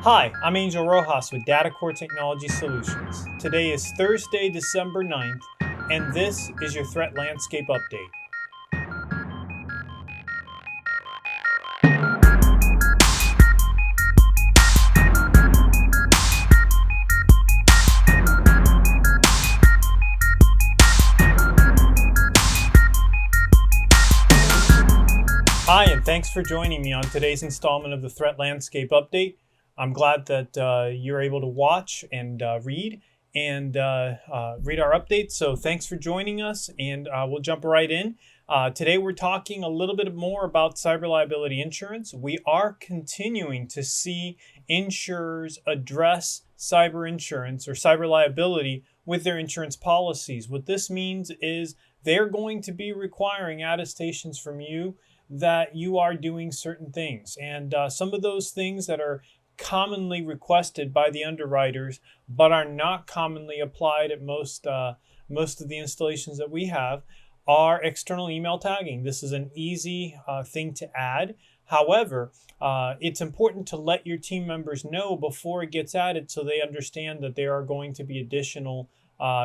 Hi, I'm Angel Rojas with DataCorps Technology Solutions. Today is Thursday, December 9th, and this is your Threat Landscape Update. Hi, and thanks for joining me on today's installment of the Threat Landscape Update. I'm glad that you're able to watch and read our updates. So thanks for joining us, and we'll jump right in. Today we're talking a little bit more about cyber liability insurance. We are continuing to see insurers address cyber insurance or cyber liability with their insurance policies. What this means is they're going to be requiring attestations from you that you are doing certain things. And some of those things that are commonly requested by the underwriters but are not commonly applied at most of the installations that we have are external email tagging. This is an easy thing to add. However, it's important to let your team members know before it gets added so they understand that there are going to be additional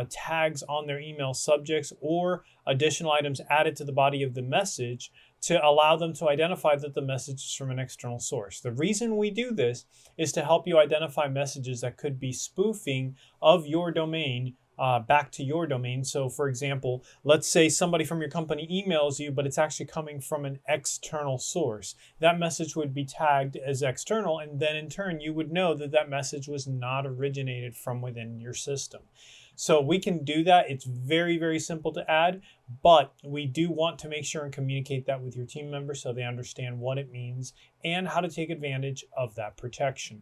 tags on their email subjects or additional items added to the body of the message to allow them to identify that the message is from an external source. The reason we do this is to help you identify messages that could be spoofing of your domain back to your domain. So for example, let's say somebody from your company emails you, but it's actually coming from an external source. That message would be tagged as external, and then in turn, you would know that that message was not originated from within your system. So we can do that. It's very, very simple to add, but we do want to make sure and communicate that with your team members so they understand what it means and how to take advantage of that protection.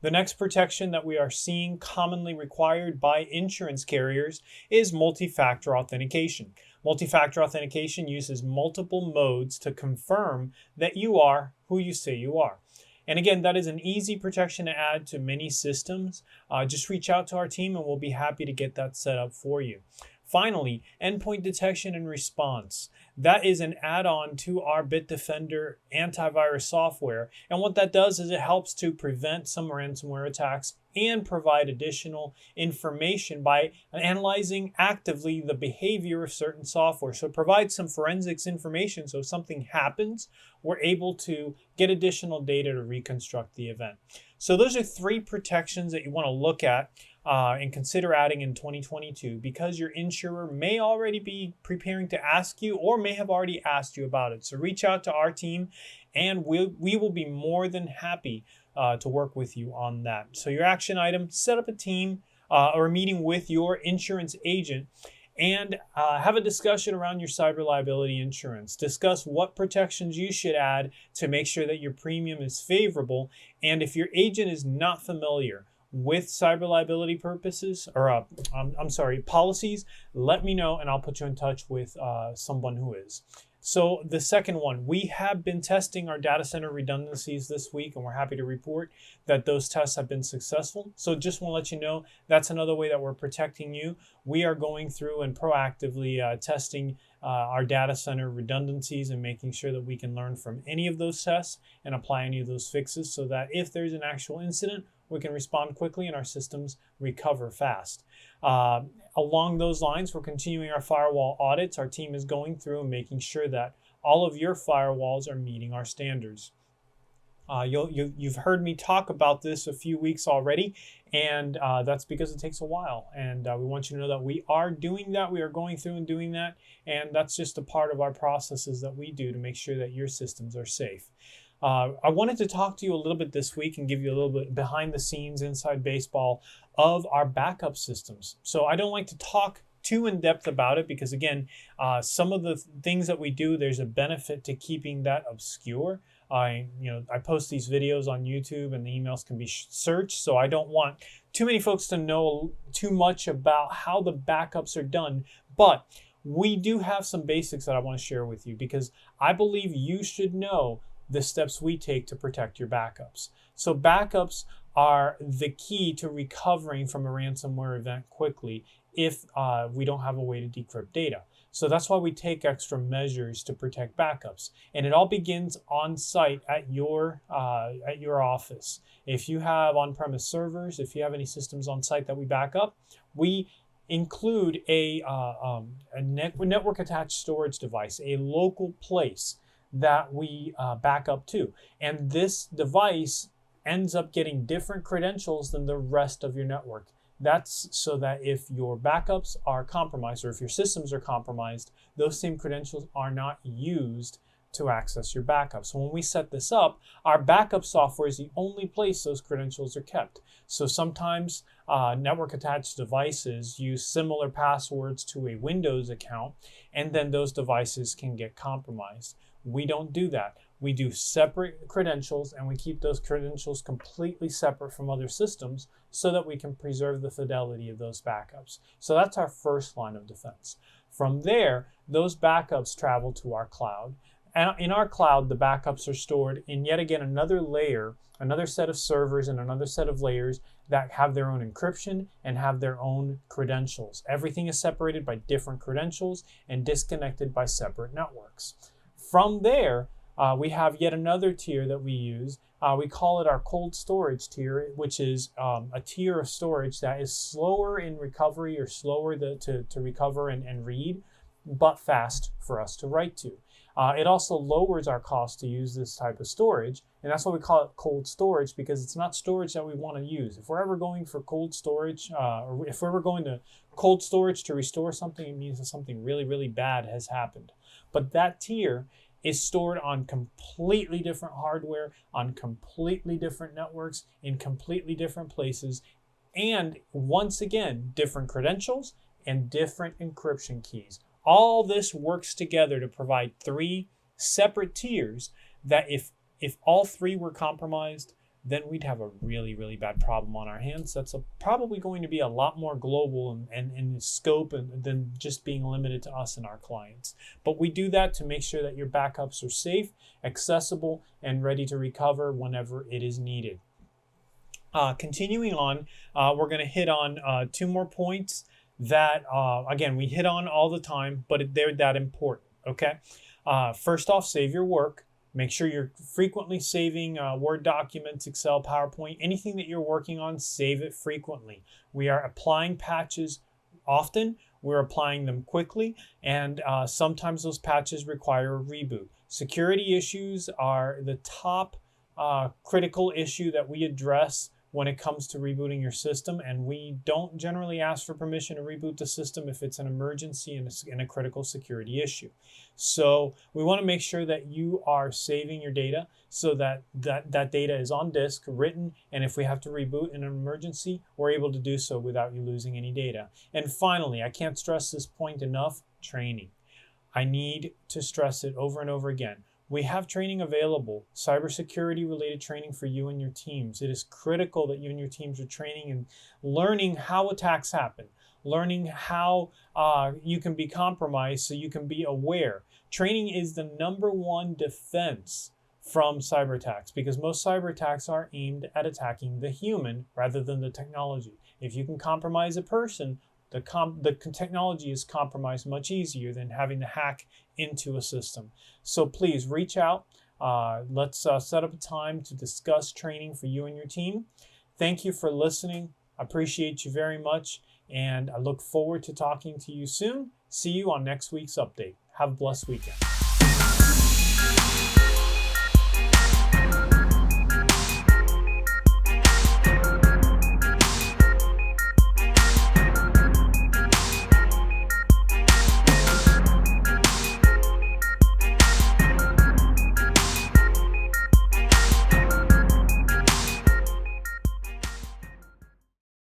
The next protection that we are seeing commonly required by insurance carriers is multi-factor authentication. Multi-factor authentication uses multiple modes to confirm that you are who you say you are. And again, that is an easy protection to add to many systems. Just reach out to our team and we'll be happy to get that set up for you. Finally, endpoint detection and response. That is an add-on to our Bitdefender antivirus software. And what that does is it helps to prevent some ransomware attacks and provide additional information by analyzing actively the behavior of certain software. So it provides some forensics information. So if something happens, we're able to get additional data to reconstruct the event. So those are 3 protections that you want to look at and consider adding in 2022 because your insurer may already be preparing to ask you or may have already asked you about it. So reach out to our team and we will be more than happy to work with you on that. So your action item, set up a team or a meeting with your insurance agent and have a discussion around your cyber liability insurance. Discuss what protections you should add to make sure that your premium is favorable. And if your agent is not familiar with cyber liability policies, let me know and I'll put you in touch with someone who is. So the second one, we have been testing our data center redundancies this week and we're happy to report that those tests have been successful. So just want to let you know that's another way that we're protecting you. We are going through and proactively testing our data center redundancies and making sure that we can learn from any of those tests and apply any of those fixes so that if there's an actual incident, we can respond quickly and our systems recover fast. Along those lines, we're continuing our firewall audits. Our team is going through and making sure that all of your firewalls are meeting our standards. You've heard me talk about this a few weeks already, and that's because it takes a while. And we want you to know that we are doing that. We are going through and doing that. And that's just a part of our processes that we do to make sure that your systems are safe. I wanted to talk to you a little bit this week and give you a little bit behind the scenes, inside baseball of our backup systems. So I don't like to talk too in depth about it because again, some of the things that we do, there's a benefit to keeping that obscure. I post these videos on YouTube and the emails can be searched. So I don't want too many folks to know too much about how the backups are done, but we do have some basics that I want to share with you because I believe you should know the steps we take to protect your backups. So backups are the key to recovering from a ransomware event quickly if we don't have a way to decrypt data. So that's why we take extra measures to protect backups. And it all begins on site at your office. If you have on-premise servers, if you have any systems on site that we back up, we include a network attached storage device, a local place that we back up to. And this device ends up getting different credentials than the rest of your network. That's so that if your backups are compromised or if your systems are compromised, those same credentials are not used to access your backup. So when we set this up, our backup software is the only place those credentials are kept. So sometimes network attached devices use similar passwords to a Windows account, and then those devices can get compromised. We don't do that. We do separate credentials, and we keep those credentials completely separate from other systems so that we can preserve the fidelity of those backups. So that's our first line of defense. From there, those backups travel to our cloud. And in our cloud, the backups are stored in yet again another layer, another set of servers and another set of layers that have their own encryption and have their own credentials. Everything is separated by different credentials and disconnected by separate networks. From there, we have yet another tier that we use. We call it our cold storage tier, which is a tier of storage that is slower in recovery or slower to recover and read, but fast for us to write to. It also lowers our cost to use this type of storage, and that's why we call it cold storage, because it's not storage that we want to use. If we're ever going for cold storage, or if we're ever going to cold storage to restore something, it means that something really, really bad has happened. But that tier is stored on completely different hardware, on completely different networks, in completely different places, and once again, different credentials and different encryption keys. All this works together to provide three separate tiers that if all three were compromised, then we'd have a really, really bad problem on our hands. That's probably going to be a lot more global and in scope than just being limited to us and our clients. But we do that to make sure that your backups are safe, accessible, and ready to recover whenever it is needed. Continuing on, we're going to hit on two more points that, again, we hit on all the time, but they're that important, okay? First off, save your work. Make sure you're frequently saving Word documents, Excel, PowerPoint, anything that you're working on, save it frequently. We are applying patches often, we're applying them quickly, and sometimes those patches require a reboot. Security issues are the top critical issue that we address when it comes to rebooting your system, and we don't generally ask for permission to reboot the system if it's an emergency and a critical security issue. So we want to make sure that you are saving your data so that data is on disk, written, and if we have to reboot in an emergency, we're able to do so without you losing any data. And finally, I can't stress this point enough, training. I need to stress it over and over again. We have training available, cybersecurity related training for you and your teams. It is critical that you and your teams are training and learning how attacks happen, learning how you can be compromised so you can be aware. Training is the #1 defense from cyber attacks, because most cyber attacks are aimed at attacking the human rather than the technology. If you can compromise a person, the technology is compromised much easier than having to hack into a system. So please reach out. Let's set up a time to discuss training for you and your team. Thank you for listening. I appreciate you very much, and I look forward to talking to you soon. See you on next week's update. Have a blessed weekend.